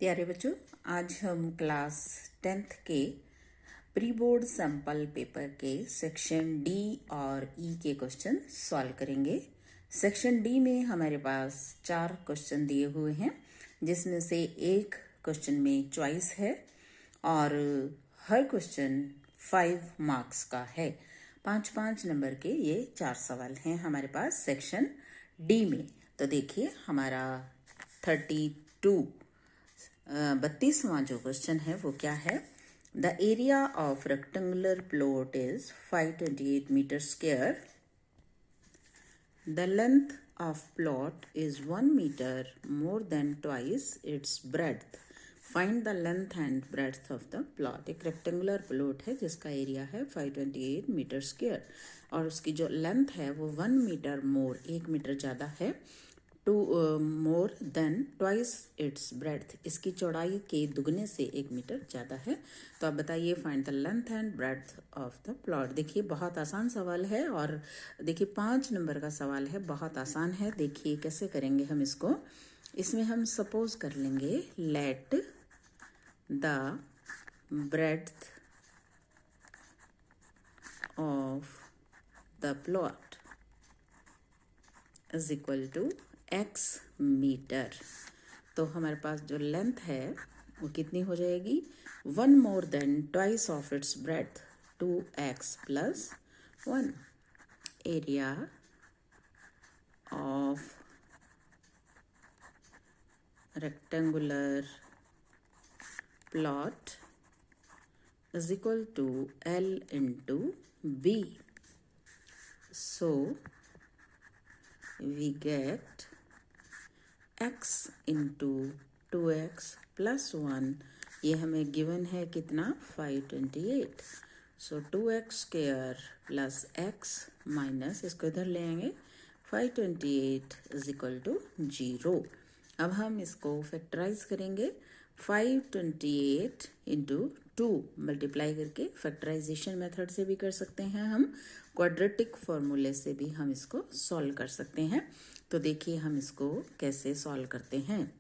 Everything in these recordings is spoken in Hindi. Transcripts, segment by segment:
प्यारे बच्चों, आज हम क्लास 10th के प्री बोर्ड सैम्पल पेपर के सेक्शन डी और ई के क्वेश्चन सॉल्व करेंगे। सेक्शन डी में हमारे पास 4 क्वेश्चन दिए हुए हैं, जिसमें से एक क्वेश्चन में चॉइस है और हर क्वेश्चन 5 मार्क्स का है। 5-5 नंबर के ये 4 सवाल हैं हमारे पास सेक्शन डी में। तो देखिए, हमारा 32वां जो क्वेश्चन है वो क्या है। The area of rectangular plot is 528 metre square. The length of plot is 1 metre more than twice its breadth. Find the length and breadth of the plot. एक रेक्टेंगुलर प्लॉट है जिसका एरिया है 528 मीटर स्क्वायर और उसकी जो लेंथ है वो 1 मीटर मोर, 1 मीटर ज़्यादा है, मोर देन ट्वाइस इट्स ब्रेड्थ। इसकी चौड़ाई के दुगने से 1 मीटर ज़्यादा है। तो आप बताइए, find the length and breadth of the plot. देखिए, बहुत आसान सवाल है और देखिए 5 नंबर का सवाल है, बहुत आसान है। देखिए कैसे करेंगे हम इसको। इसमें हम सपोज कर लेंगे, let the breadth of the plot is equal to x metre. तो हमारे पास जो लेंथ है वो कितनी हो जाएगी, 1 more than twice of its breadth, 2x plus 1। Area of rectangular plot is equal to L into B। So we get x into 2x plus 1। ये हमें गिवन है कितना, 528। So 2x square plus x minus, इसको इधर ले आएंगे, 528 इज इक्वल टू 0। अब हम इसको फैक्टराइज करेंगे। 528 इंटू 2 मल्टीप्लाई करके फैक्टराइजेशन मेथड से भी कर सकते हैं, हम क्वाड्रेटिक फॉर्मूले से भी हम इसको सॉल्व कर सकते हैं। तो देखिए हम इसको कैसे सॉल्व करते हैं।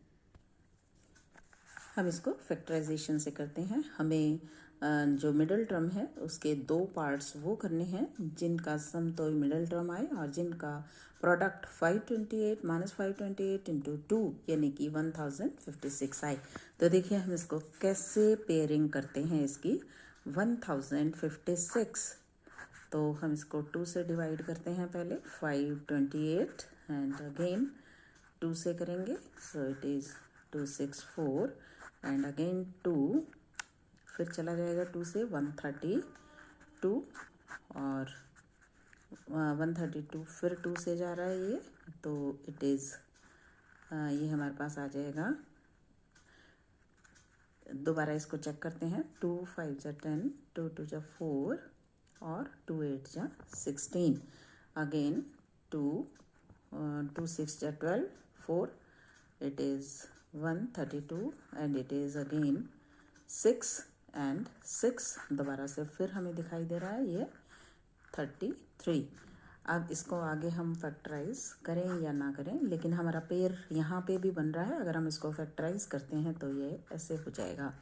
हम इसको फैक्टराइजेशन से करते हैं। हमें जो मिडल टर्म है उसके 2 पार्ट्स वो करने हैं जिनका सम तो मिडल टर्म आए और जिनका प्रोडक्ट 528 माइनस 528 इंटू 2 यानी कि 1056 आए। तो देखिए हम इसको कैसे पेयरिंग करते हैं इसकी। 1056, तो हम इसको 2 से डिवाइड करते हैं पहले, 528 एंड अगेन 2 से करेंगे, सो इट इज़ 264 एंड अगेन 2, फिर चला जाएगा 2 से 132 और 132 फिर 2 से जा रहा है ये, तो इट इज़ ये हमारे पास आ जाएगा। दोबारा इसको चेक करते हैं, 2 5 जा 10, 2 2 जा 4 और 2 8 जा 16, अगेन 2 2 6 जा 12, 4, it is 132 and it is again 6 and 6, दोबारा से फिर हमें दिखाई दे रहा है ये 33। अब इसको आगे हम फैक्टराइज करें या ना करें, लेकिन हमारा पेयर यहाँ पे भी बन रहा है। अगर हम इसको फैक्टराइज करते हैं तो ये ऐसे हो जाएगा।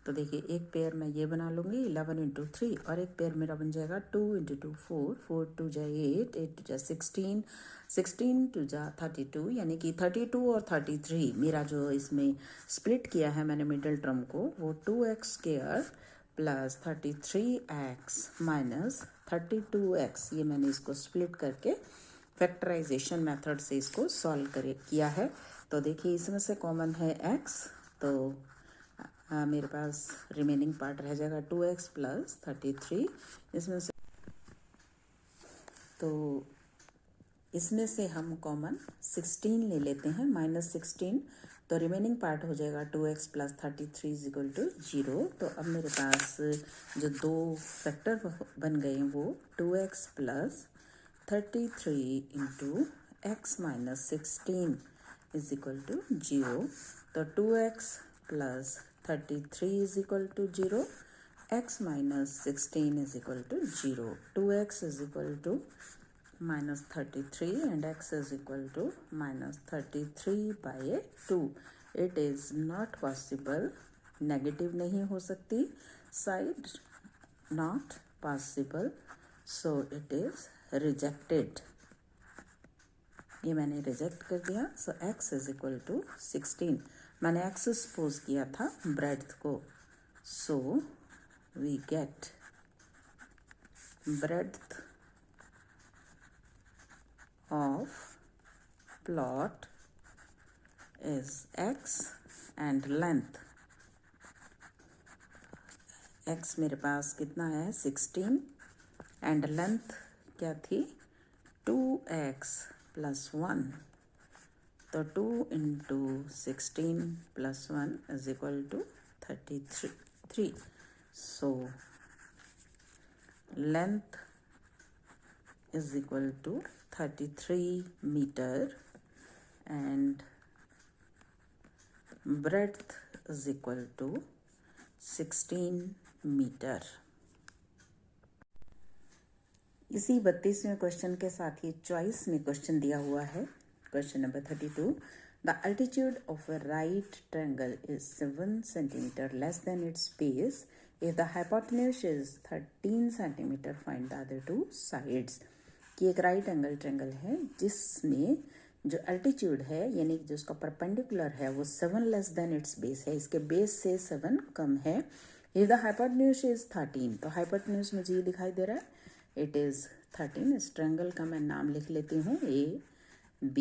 तो देखिए, एक पेयर मैं ये बना लूँगी 11 इंटू 3 और एक पेयर मेरा बन जाएगा 2 इंटू 2 4, 4 2 जा 8, 8 2 जा 16, 16 2 जा 32, यानी कि 32 और 33 मेरा जो इसमें स्प्लिट किया है मैंने मिडल टर्म को, वो 2x square plus 33x minus 32x, ये मैंने इसको स्प्लिट करके फैक्टराइजेशन मेथड से इसको सॉल्व किया है। तो देखिए इसमें से कॉमन है x, तो मेरे पास रिमेनिंग पार्ट रह जाएगा 2x प्लस 33। इसमें से तो इसमें से हम कॉमन 16 ले लेते हैं, माइनस 16, तो रिमेनिंग पार्ट हो जाएगा 2x plus 33 is equal to 0। तो अब मेरे पास जो 2 फैक्टर बन गए हैं वो 2x plus 33 into x minus 16 is equal to 0। तो 2x plus 33 is equal to 0, x minus 16 is equal to 0। 2x is equal to minus 33 and x is equal to minus 33 by 2 it is not possible, negative नहीं हो सकती, side not possible, so it is rejected, ये मैंने रिजेक्ट कर दिया। So x is equal to 16, मैंने x सपोज किया था ब्रेड्थ को, so we get breadth of plot is x and length, x मेरे पास कितना है 16 एंड लेंथ क्या थी 2x प्लस 1, तो 2 into 16 plus 1 is equal to 33, so length is equal to 33 meter and breadth is equal to 16 meter। इसी 32वें क्वेश्चन के साथ ही चॉइस में क्वेश्चन दिया हुआ है, question number 32, the altitude of a right triangle is 7 centimetre less than it's base, if the hypotenuse is 13 centimeter, find the other two sides। कि एक राइट एंगल ट्रायंगल है जिसमें जो अल्टीट्यूड है यानी जो उसका परपेंडिकुलर है वो 7 लेस देन इट्स बेस है, इसके बेस से 7 कम है। इफ द हाइपोटेन्यूज इज 13, तो हाइपोटेन्यूज मुझे ये दिखाई दे रहा है इट इज़ 13। इस ट्रायंगल का मैं नाम लिख लेती हूँ A B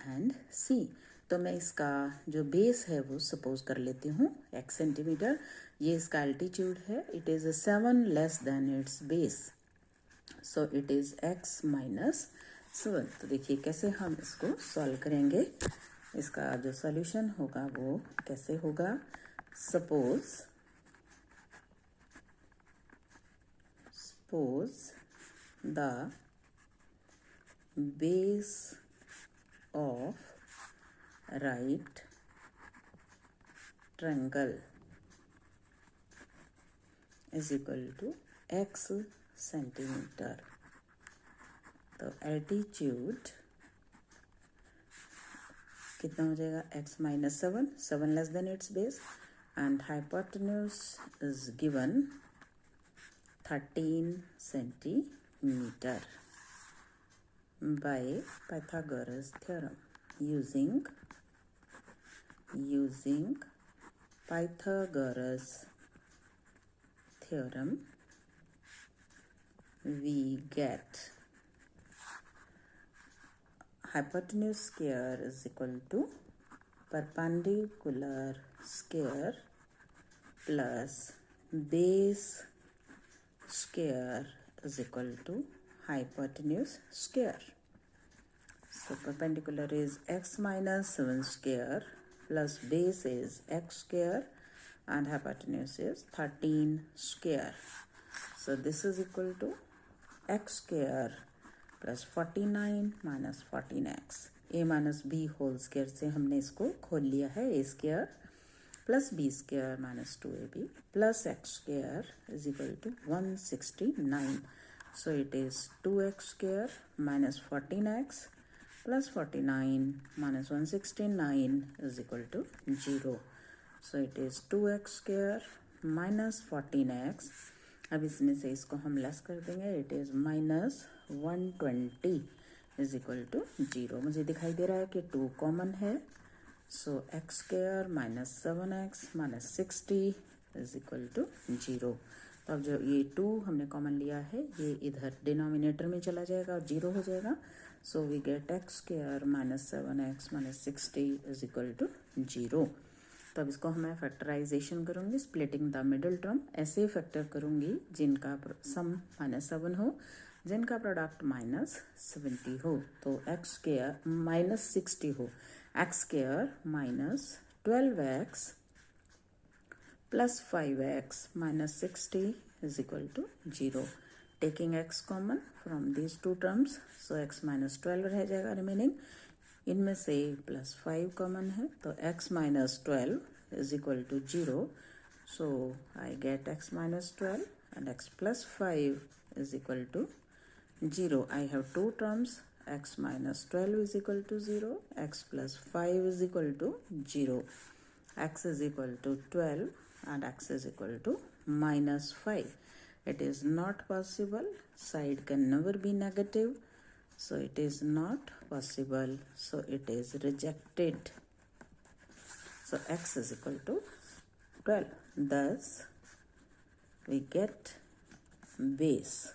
एंड C। तो मैं इसका जो बेस है वो सपोज कर लेती हूँ x सेंटीमीटर, ये इसका एल्टीट्यूड है, it is 7 less than it's base, so it is x minus 7। तो देखिए कैसे हम इसको सॉल्व करेंगे, इसका जो सॉल्यूशन होगा वो कैसे होगा। Suppose the base of right triangle is equal to x centimetre, तो एल्टीट्यूड कितना हो जाएगा x minus 7 less than it's base, and hypotenuse is given 13 centimetre by Pythagoras theorem. using Pythagoras theorem, we get hypotenuse square is equal to perpendicular square plus base square is equal to hypotenuse square। So perpendicular is x minus 7 square plus base is x square and hypotenuse is 13 square. So this is equal to x square plus 49 minus 14x, a minus b whole square से हमने इसको खोल लिया है, a square plus b square minus 2ab plus x square is equal to 169, so it is 2x square minus 14x plus 49 minus 169 is equal to 0, so it is 2x square minus 14x, अब इसमें से इसको हम लेस कर देंगे, it is minus 120 is equal to 0। मुझे दिखाई दे रहा है कि 2 कॉमन है, so x square minus 7x minus 60 is equal to 0। तो अब जो ये 2 हमने कॉमन लिया है ये इधर डिनोमिनेटर में चला जाएगा और 0 हो जाएगा, so we get X square minus 7x minus 60 is equal to 0। तो अब इसको मैं फैक्टराइजेशन करूँगी, स्प्लिटिंग द मिडिल टर्म, ऐसे फैक्टर करूँगी जिनका सम माइनस 7 हो, जिनका प्रोडक्ट माइनस 70 हो, तो एक्स स्क्वायर माइनस 60 हो, X square minus 12x plus 5x minus 60 is equal to 0। Taking x common from these two terms, so x minus 12 रह जाएगा रिमेनिंग, इनमें से प्लस 5 कॉमन है, तो x minus 12 is equal to 0, so I get x minus 12 and x plus 5 is equal to 0। I have two terms, x minus 12 is equal to 0, x plus 5 is equal to 0. x is equal to 12 and x is equal to -5. It is not possible. Side can never be negative. So it is not possible. So it is rejected. So x is equal to 12. Thus, we get base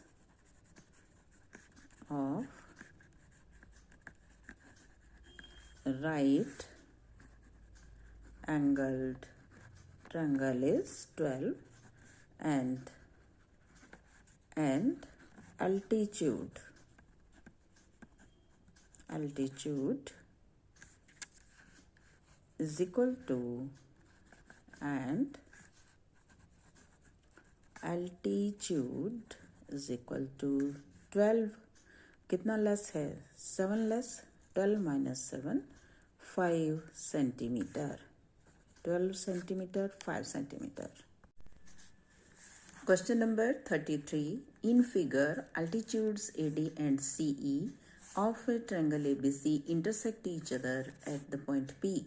of right angled triangle is 12 and altitude is equal to and altitude is equal to 12. कितना लेस है? 7 less 12 minus 7 5 centimeter. 12 centimeter 5 centimeter. Question number 33. In figure, altitudes AD and CE of a triangle ABC intersect each other at the point P.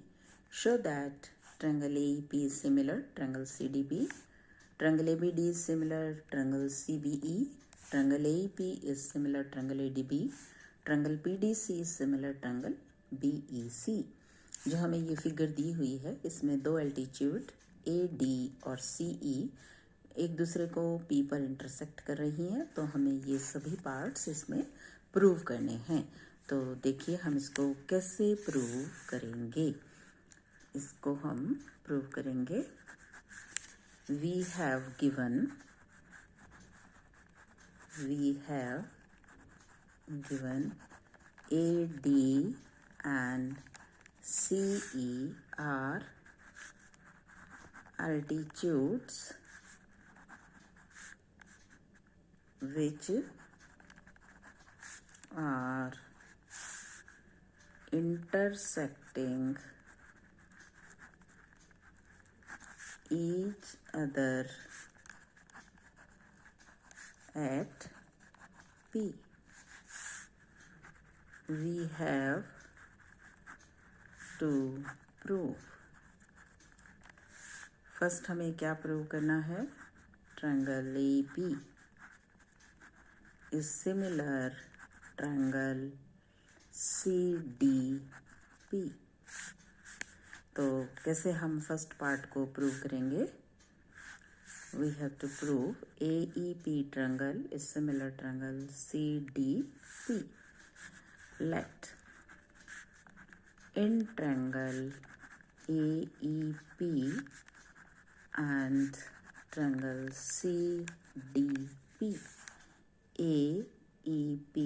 Show that triangle AEP is similar triangle CDB, triangle ABD is similar triangle CBE, triangle AEP is similar triangle ADB, triangle PDC is similar triangle BEC. जो हमें ये फिगर दी हुई है, इसमें दो एल्टीट्यूड AD और CE एक दूसरे को P पर इंटरसेक्ट कर रही हैं, तो हमें ये सभी पार्ट्स इसमें प्रूव करने हैं. तो देखिए हम इसको कैसे प्रूव करेंगे. इसको हम प्रूव करेंगे. We have given AD and CE are altitudes which are intersecting each other at P. We have to prove. First हमें क्या प्रूव करना है? Triangle AP is similar triangle CDP. तो कैसे हम फर्स्ट पार्ट को प्रूव करेंगे? We have to prove AEP triangle is similar triangle CDP. Let in triangle AEP and triangle CDP, AEP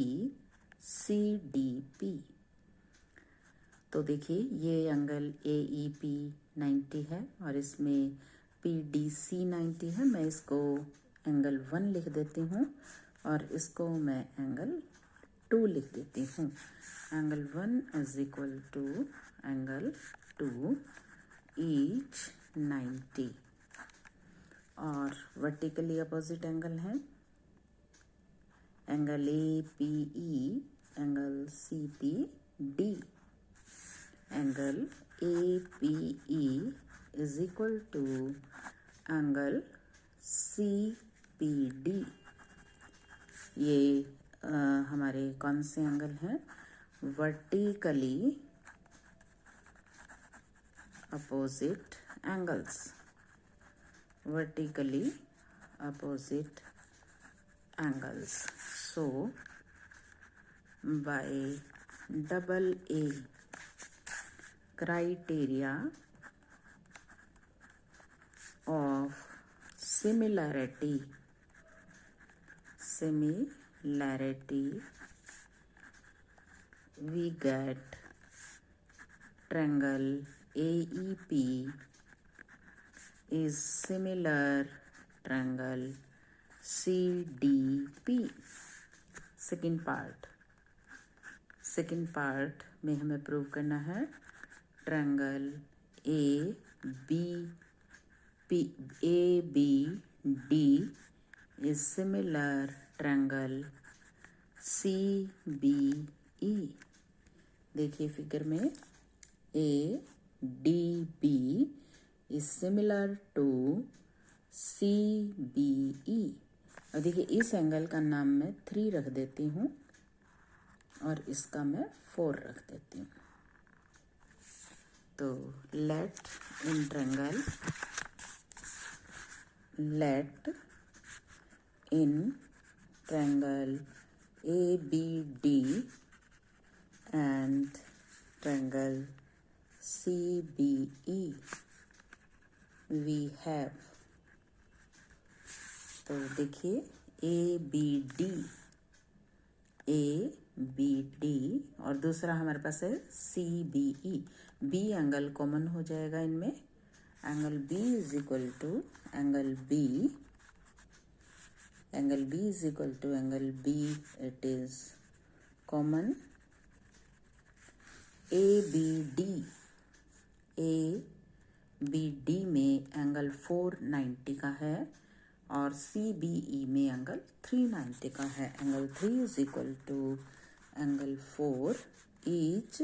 CDP. तो देखिए ये एंगल AEP 90 है और इसमें PDC 90 है. मैं इसको एंगल 1 लिख देती हूँ और इसको मैं एंगल 2 लिख देती हूँ. Angle 1 is equal to angle 2 each 90 और वर्टिकली अपोजिट एंगल है. Angle APE, angle CPD. Angle APE is equal to angle CPD. ये हमारे कौन से एंगल हैं? Vertically opposite angles. vertically opposite angles. So by double A criteria of similarity we get triangle AEP is similar triangle CDP. Second part में हमें प्रूव करना है triangle ABD is similar triangle CBE. देखिए फिगर में ADB is similar to CBE। और देखिए इस एंगल का नाम मैं 3 रख देती हूँ और इसका मैं 4 रख देती हूँ। तो let in triangle ABD and triangle CBE we have, तो देखिए ABD और दूसरा हमारे पास है CBE। B एंगल कॉमन हो जाएगा इनमें। Angle B is equal to angle B, angle B is equal to angle B, it is common. ABD में एंगल 490 का है और CBE में एंगल 390 का है। Angle 3 is equal to angle 4 each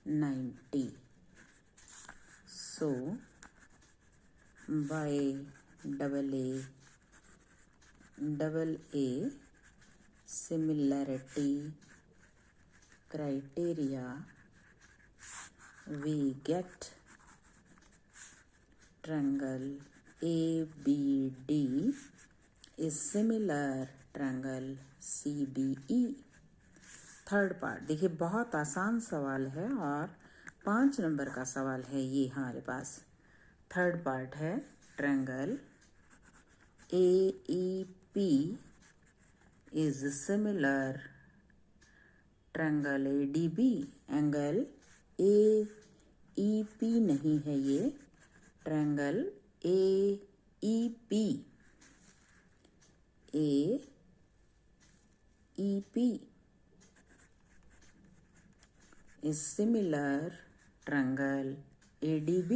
90। So by double A similarity criteria we get triangle ABD is similar triangle CBE। Third part देखिए बहुत आसान सवाल है और 5 नंबर का सवाल है ये हमारे पास। थर्ड पार्ट है triangle AEP is similar triangle ADB। Angle AEP नहीं है ये, triangle AEP is similar triangle ADB।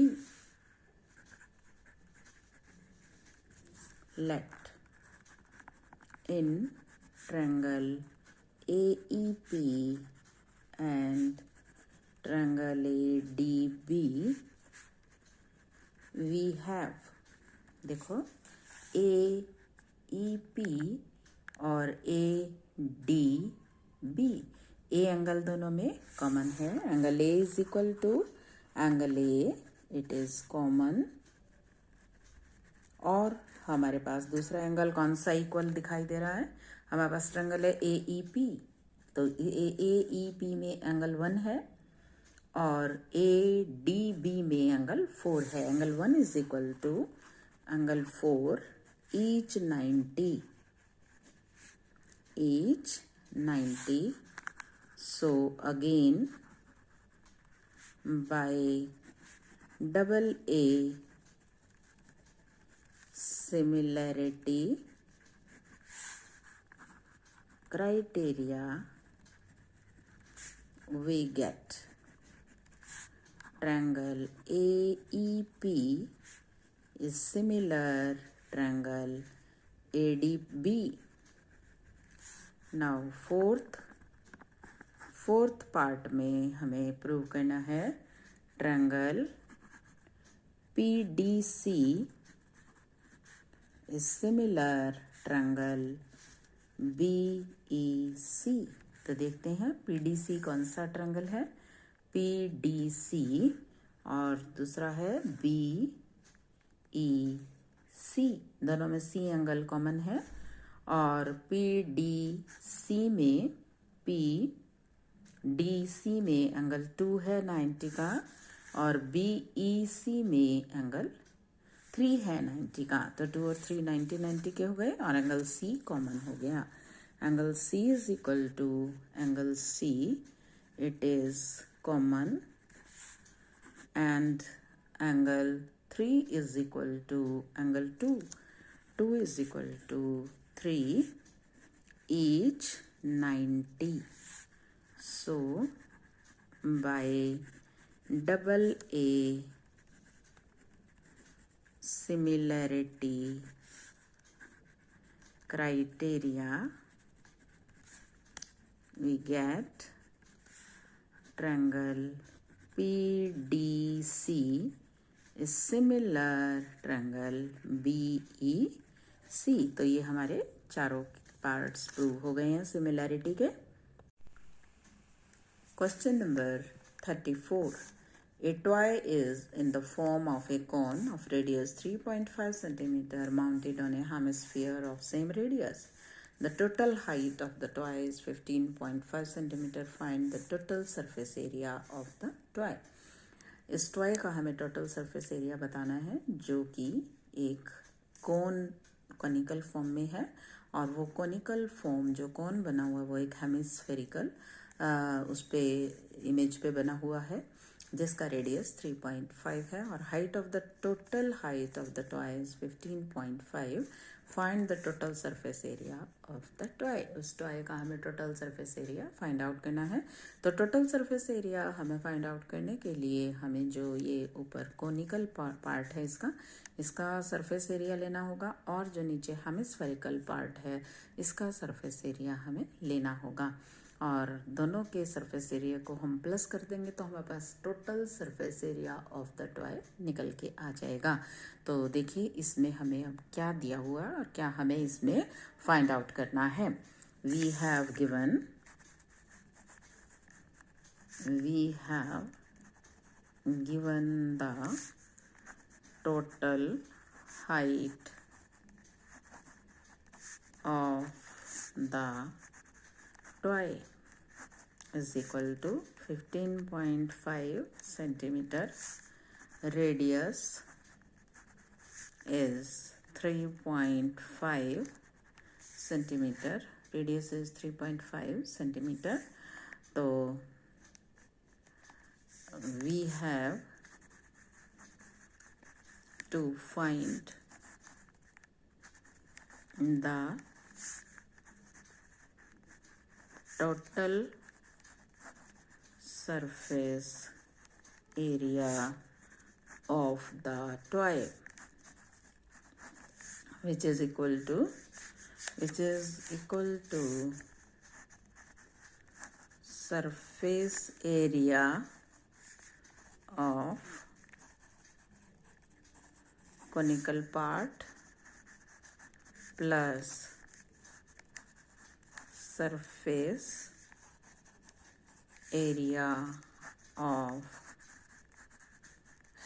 Let in triangle AEP and triangle ADB we have, देखो AEP और ADB ए एंगल दोनों में कॉमन है। Angle A is equal to angle A, it is common. और हमारे पास दूसरा एंगल कौन सा इक्वल दिखाई दे रहा है? हमारे पास ट्रायंगल है AEP, तो AEP में एंगल 1 है और ADB में एंगल 4 है। Angle 1 is equal to angle 4 each 90। So again by double A similarity criteria we get triangle AEP is similar triangle ADB। Now fourth part में हमें प्रूव करना है triangle PDC is similar triangle BEC। तो देखते हैं PDC कौन सा ट्रायंगल है। PDC और दूसरा है BEC, दोनों में C एंगल कॉमन है और PDC में PDC में एंगल 2 है 90 का और BEC में एंगल 3 है 90 का। तो 2 और 3 90 के हो गए और एंगल C कॉमन हो गया। Angle C is equal to angle C, it is common and angle 3 is equal to angle 2 is equal to 3 each 90। So by double A similarity criteria we get triangle PDC is similar triangle BEC। तो ये हमारे चारों पार्ट्स प्रूव हो गए हैं सिमिलैरिटी के। Question number 34. A toy is in the form of a cone of radius 3.5 centimeter mounted on a hemisphere of same radius. The total height of the toy is 15.5 centimeter. Find the total surface area of the toy. इस टॉय का हमें टोटल सरफेस एरिया बताना है जो कि एक कोनिकल फॉर्म में है, और वो कोनिकल फॉर्म जो कॉन बना हुआ है वो एक हेमिस्फेरिकल उस पे इमेज पे बना हुआ है जिसका रेडियस 3.5 है, और height of the total height of the toy is 15.5। Find the total surface area of the toy. उस टॉय का हमें total surface area find out करना है। तो टोटल सरफेस एरिया हमें फाइंड आउट करने के लिए हमें जो ये ऊपर कोनिकल पार्ट है इसका सरफेस एरिया लेना होगा, और जो नीचे हेमिस्फेरिकल पार्ट है इसका सरफेस एरिया हमें लेना होगा, और दोनों के सरफेस एरिया को हम प्लस कर देंगे तो हमारे पास total surface area of the toy निकल के आ जाएगा। तो देखिए इसमें हमें अब क्या दिया हुआ और क्या हमें इसमें फाइंड आउट करना है। We have given the total height of the toy is equal to 15.5 centimeter, radius is 3.5 centimeter, radius is 3.5 centimeter। तो we have to find the total surface area of the toy, which is equal to surface area of conical part plus surface area of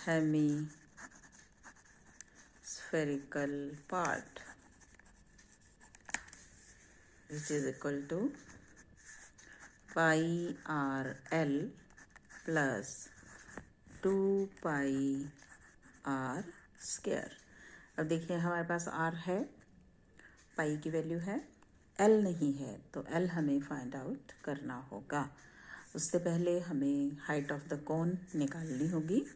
hemispherical part, which is equal to pi RL plus 2 pi r square. अब देखिए हमारे पास r है, पाई की वैल्यू है, l नहीं है, तो l हमें फाइंड आउट करना होगा। उससे पहले हमें हाइट ऑफ द कोन निकालनी होगी।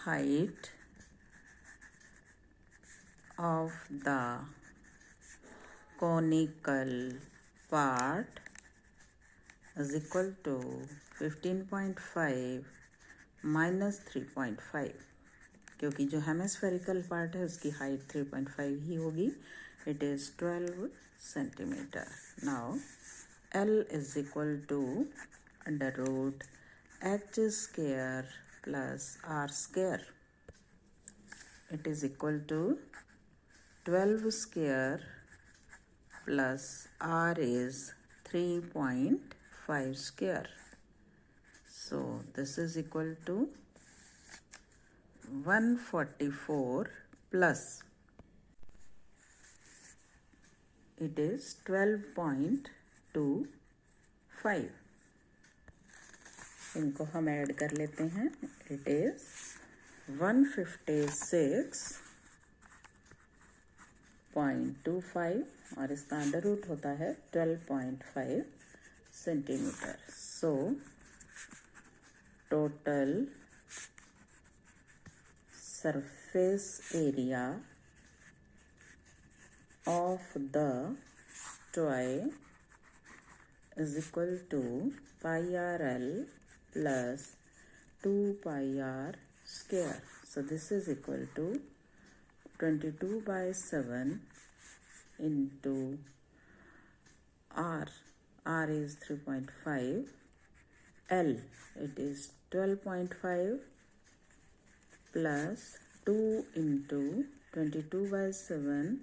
Height of the conical part is equal to 15.5 minus 3.5, क्योंकि जो हेमिस्फेरिकल पार्ट है उसकी हाइट 3.5 ही होगी। It is 12 centimetre. Now L is equal to under root h square plus r square. It is equal to 12 square plus r is 3.5 square. So this is equal to 144 plus it is 12.25। इनको हम ऐड कर लेते हैं। इट इज 156.25 और इसका अंडर रूट होता है 12.5 centimetre. So total surface area of the toy is equal to pi RL plus 2 pi r square. So this is equal to 22/7 into r. R is 3.5. L, it is 12.5 plus 2 into 22/7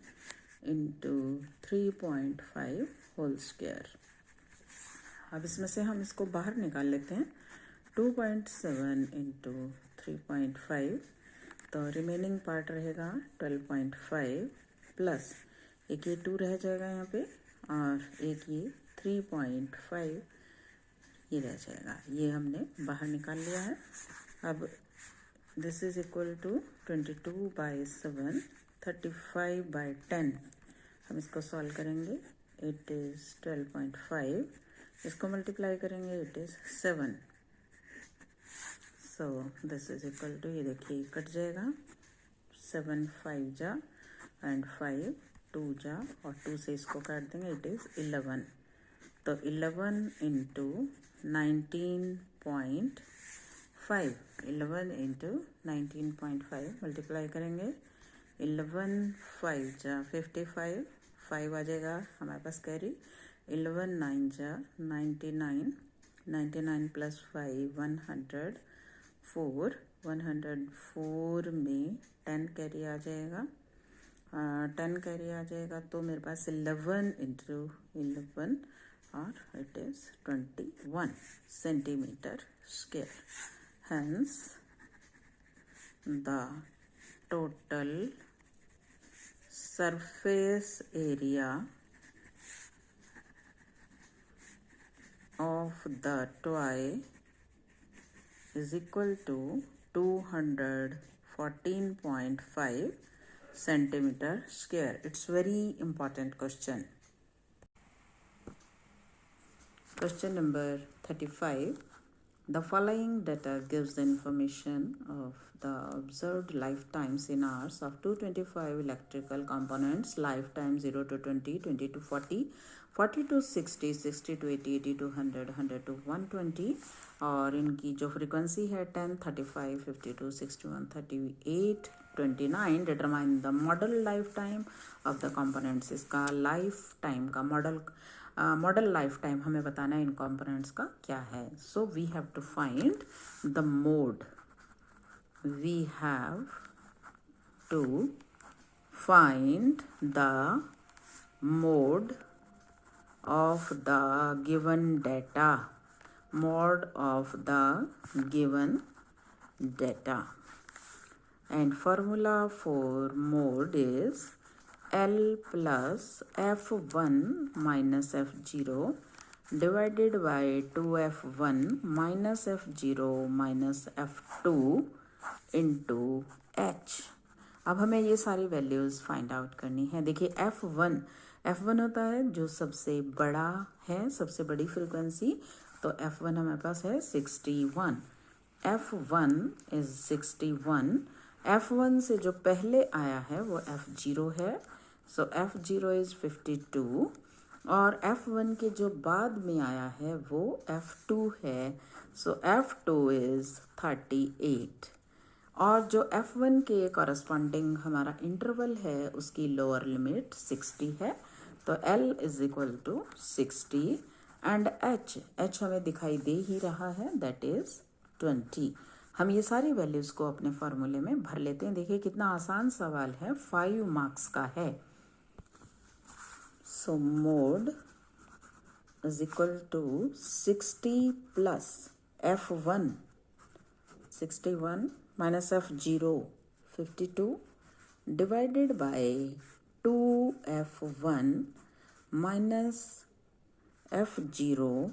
into 3.5 whole square. अब इसमें से हम इसको बाहर निकाल लेते हैं। 2.7 इंटू 3.5, तो रिमेनिंग पार्ट रहेगा 12.5 प्लस एक ये 2 रह जाएगा यहाँ पे, और एक ये 3.5 ये रह जाएगा। ये हमने बाहर निकाल लिया है। अब दिस इज इक्वल टू 22/7, 35/10। हम इसको सॉल्व करेंगे। इट इज़ 12.5, इसको मल्टीप्लाई करेंगे, it is 7। So this is equal to, ये देखिए कट जाएगा, 7 5 जा एंड 5 2 जा, और 2 से इसको काट देंगे, इट इज़ 11। तो 11 इंटू 19.5, 11 इंटू 19.5 मल्टीप्लाई करेंगे। 11 5 जा 55, 5 आ जाएगा हमारे पास कैरी। 11 9 जा 99, 99 प्लस 5 104, 104 में 10 कैरी आ जाएगा। 10 कैरी आ जाएगा तो मेरे पास 11 इंटू 11, और it is 21 centimetre square. Hence, the total surface area of the toy is equal to 214.5 centimeter square. It's very important question. Question number 35. The following data gives the information of the observed lifetimes in hours of 225 electrical components. Lifetime 0 to 20, 20 to 40, 40 to 60, 60 to 80, 80 to 100, 100 to 120, और इनकी जो फ्रीक्वेंसी है 10, 35, 52, 61, 38, 29. Determine the modal life time of the components. इसका लाइफ टाइम का मॉडल लाइफ टाइम हमें बताना है इन कंपोनेंट्स का क्या है। So we have to find the mode, we have to find the mode of the given data, mode of the given data, and formula for mode is L plus F1 minus F0 divided by 2F1 minus F0 minus F2 into H। अब हमें ये सारी वैल्यूज़ फाइंड आउट करनी है। देखिए F1 होता है जो सबसे बड़ा है, सबसे बड़ी फ्रीक्वेंसी, तो F1 हमारे पास है 61। F1 is 61। F1 से जो पहले आया है वो F0 है, सो F0 इज 52, और F1 के जो बाद में आया है वो F2 है, सो F2 इज 38। और जो F1 के कॉरस्पॉन्डिंग हमारा इंटरवल है उसकी लोअर लिमिट 60 है, तो L इज इक्वल टू 60 एंड H हमें दिखाई दे ही रहा है, दैट इज 20। हम ये सारी वैल्यूज़ को अपने फॉर्मूले में भर लेते हैं। देखिए कितना आसान सवाल है, 5 मार्क्स का है। So mode is equal to 60 plus F1 61 minus F0 52 divided by 2F1 minus F0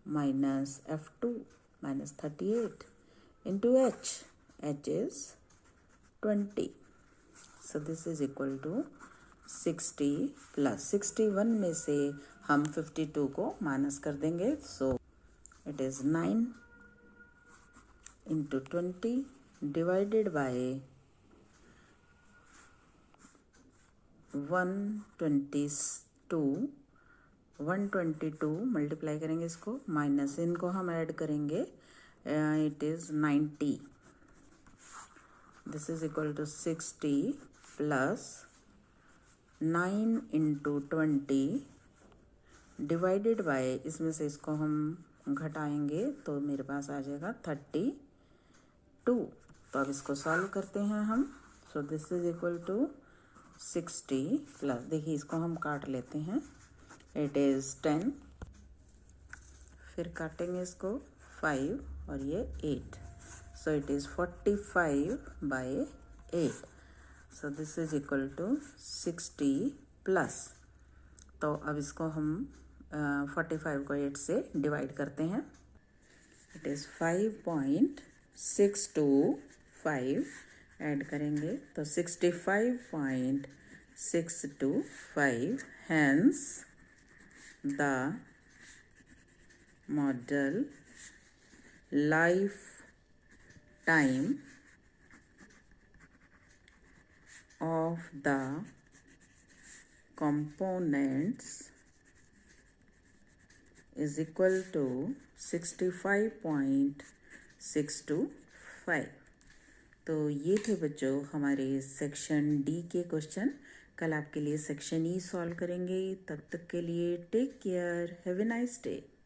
minus F2 minus 38 into H is 20. So this is equal to 60 plus 61 में से हम 52 को माइनस कर देंगे, so it is 9 into 20 divided by 122 multiply करेंगे इसको, माइनस इनको हम ऐड करेंगे, it is 90। This is equal to 60 plus 9 into 20 divided by, इसमें से इसको हम घटाएंगे तो मेरे पास आ जाएगा 32। तो अब इसको सॉल्व करते हैं हम। So this is equal to 60 plus, देखिए इसको हम काट लेते हैं, इट इज़ 10, फिर काटेंगे इसको 5 और ये 8, so it is 45/8। So this is equal to 60 plus, तो अब इसको हम 45 को 8 से डिवाइड करते हैं, इट इज़ 5.625, ऐड करेंगे तो 65.625, hence the model lifetime of the components is equal to 65.625। तो ये थे बच्चों हमारे सेक्शन डी के क्वेश्चन। कल आपके लिए सेक्शन ई सॉल्व करेंगे। तब तक के लिए take care, have a nice day.